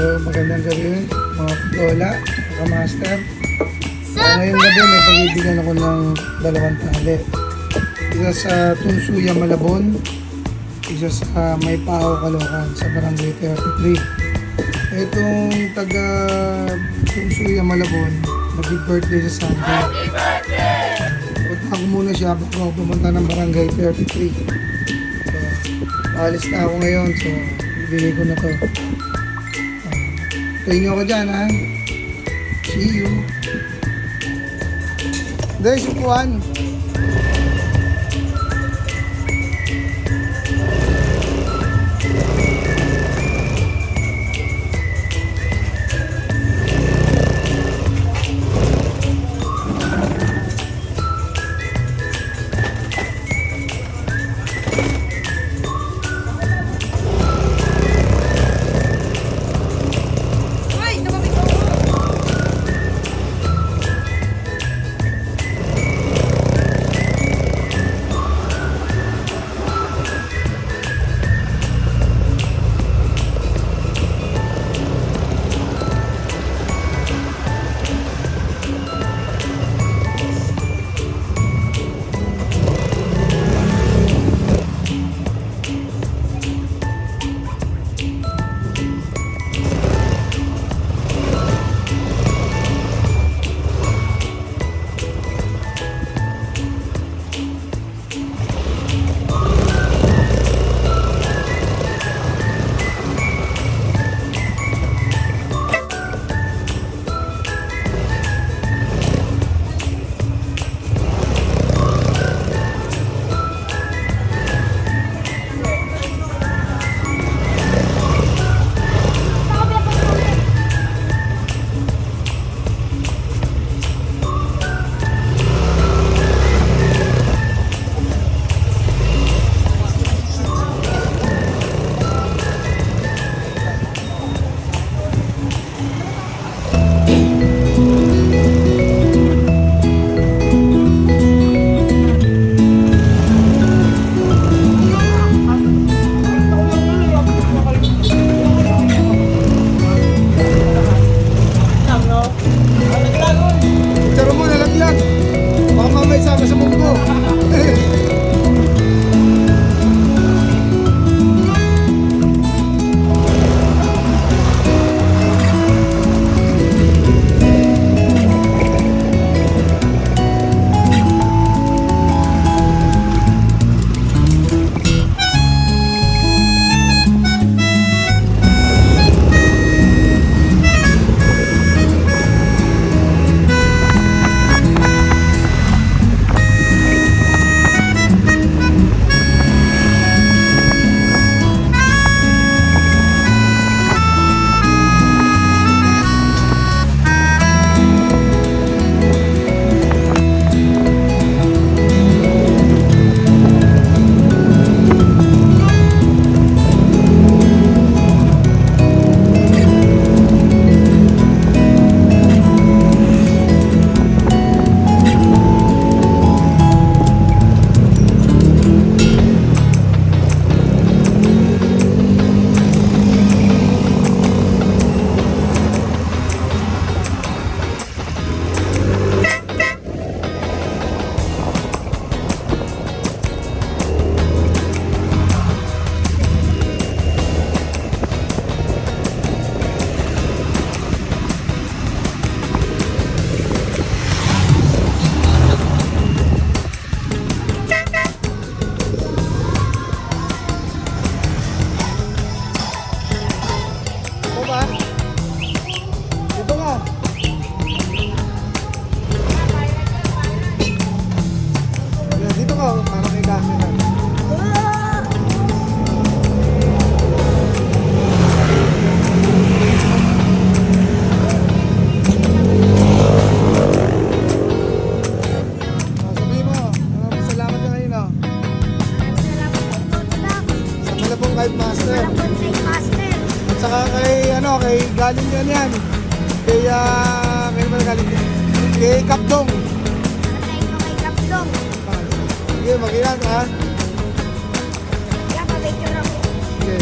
magandang gabi mga lola, mga master. Ngayong gabi may pagbibigyan ako ng dalawang tali. Isa sa Tunsuya, Malabon, isa sa May Pao, Caloocan, sa Barangay 33. Itong taga Tunsuya, Malabon, nag-birthday sa Sunday. Happy birthday! Punta ko muna siya bago pumunta ng Barangay 33. So, alis na ako ngayon, so bibigay ko na to. Tayo nyo ako dyan, ha? See you. There's one. Sama sa munggo. Saka kay galing yan. Kay naman galing kay Kapdong. Kay Kapdong. Sige, mag-ilan ha. Yan, pabicture ako. Sige.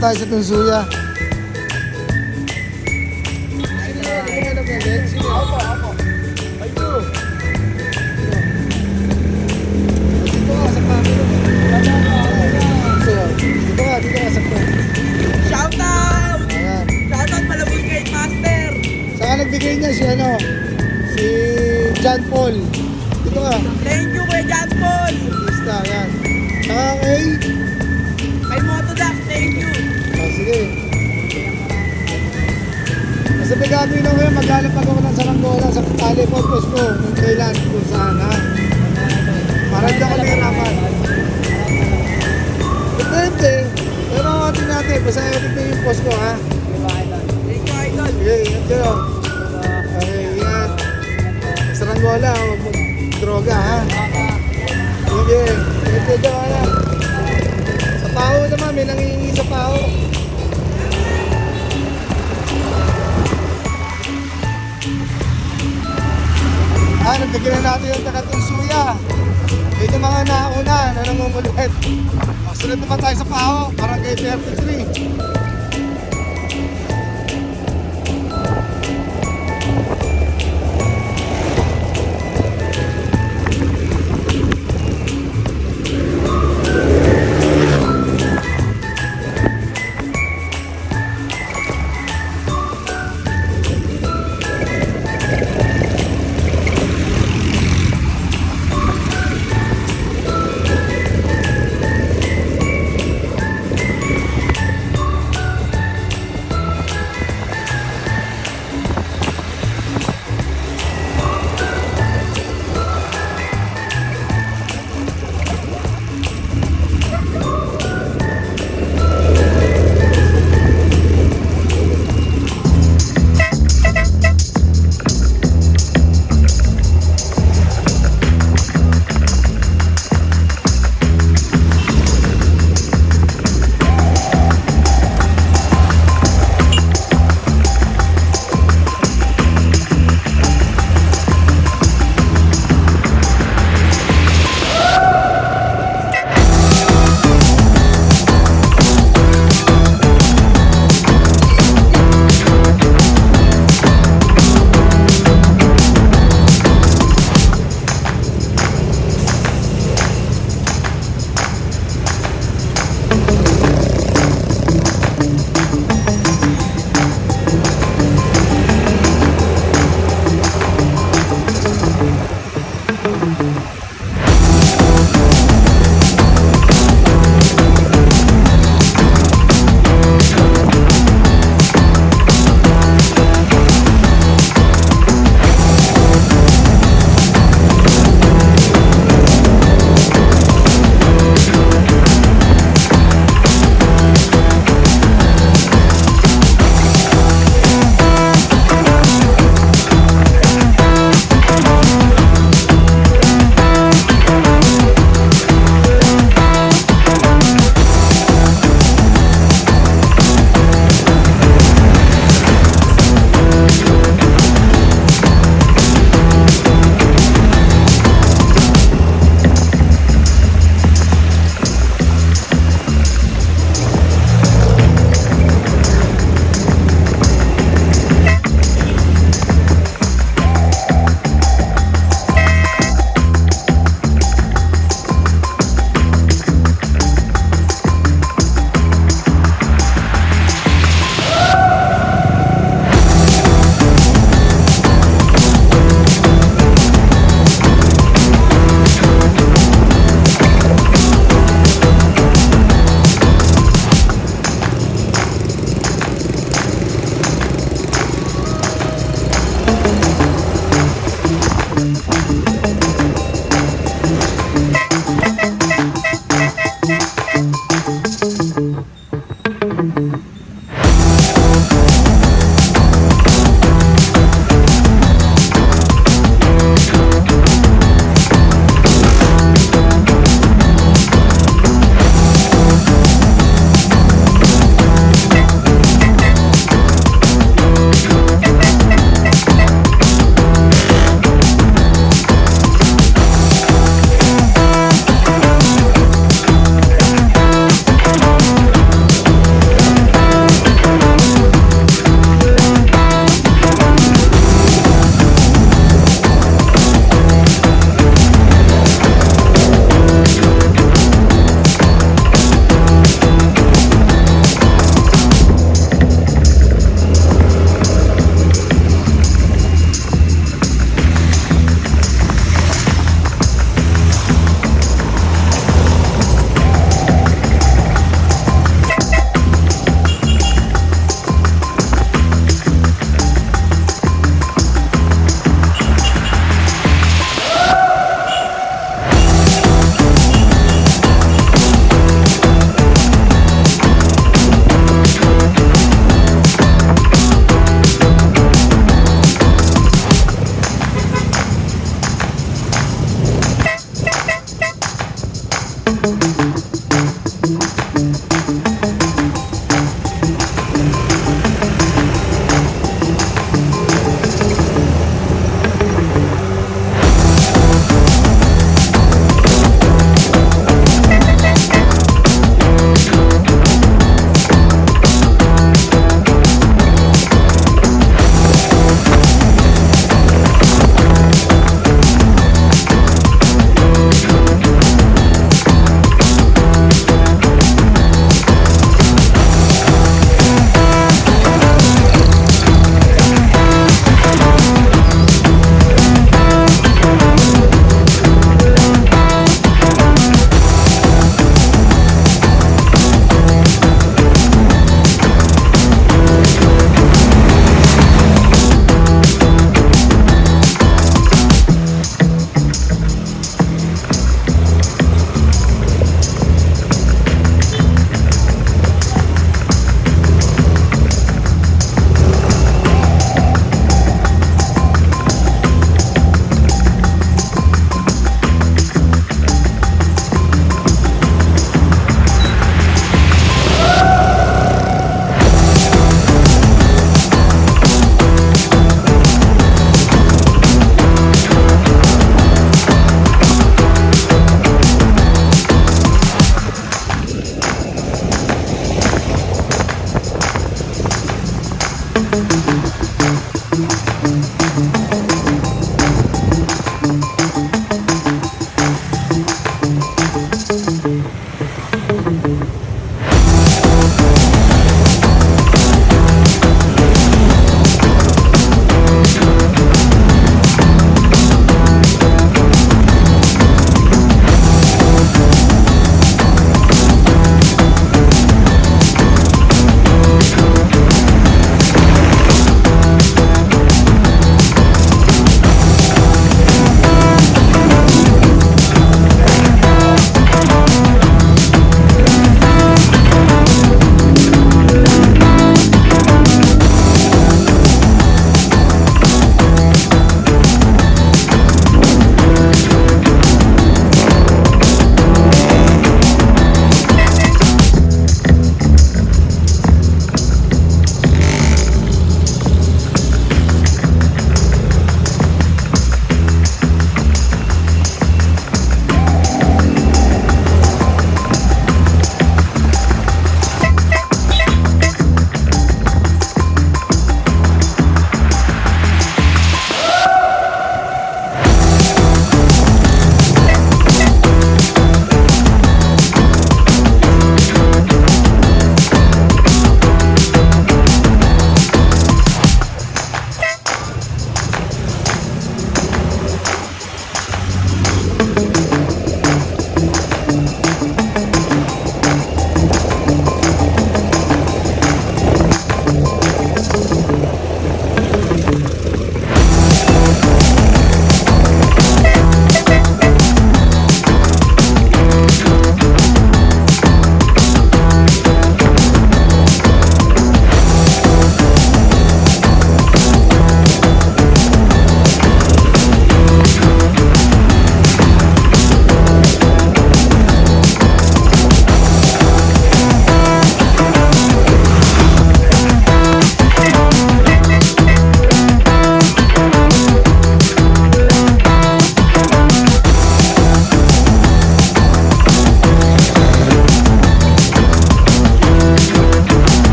tayo sa Tunsuya. Dito ka sa Shoutout! Ayan. Shoutout Malabon kay Master! Saka nagbigay niya si si John Paul. Dito ka. Thank you kay John Paul! Lista, yan. Saka kay... Kay Motodax, thank you! Sige. Basta may gagawin ako yun, maghanap ako ng saranggola sa telephotos ko kung kailan, kung saan, ha? Para hindi ako nahirapan. Depende. Pero atin natin, basta edit na yung post ko, ha? Thank you, Idol! Sige, ingat kayo. Okay, ingat. Saranggola, huwag mag-droga, ha? Sige, ingat kayo dyan, ha? Sa pao naman, may nangihingi sa pao. Nagdagyan na natin yung taga-Tunsuya. Ito yung mga nauna na namumulit. Sunod naman tayo sa Pao, Barangay 33.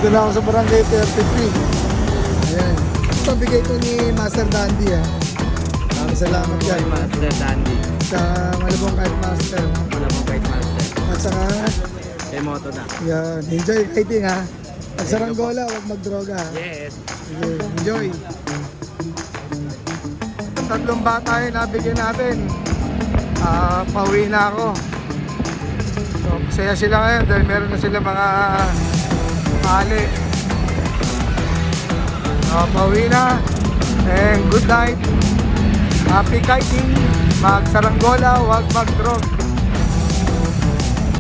Dito na ako sa barangay 33. Ayan. Ito, bigay ko ni Master Dandy ha. Maraming salamat Kay yan. Master Dandy. Sa Malabong Kite Master. Malabong kay Master. At saka, Kay Motodak. yan. Enjoy kiting ha. Pag saranggola, huwag magdroga ha. Yes. Sige, enjoy. Tatlong bata yun nabigyan natin. Pauwi na ako. So, masaya sila ngayon dahil meron na sila mga ali. Pauwi na. And good night. Happy kiting. Magsaranggola, huwag mag-drog.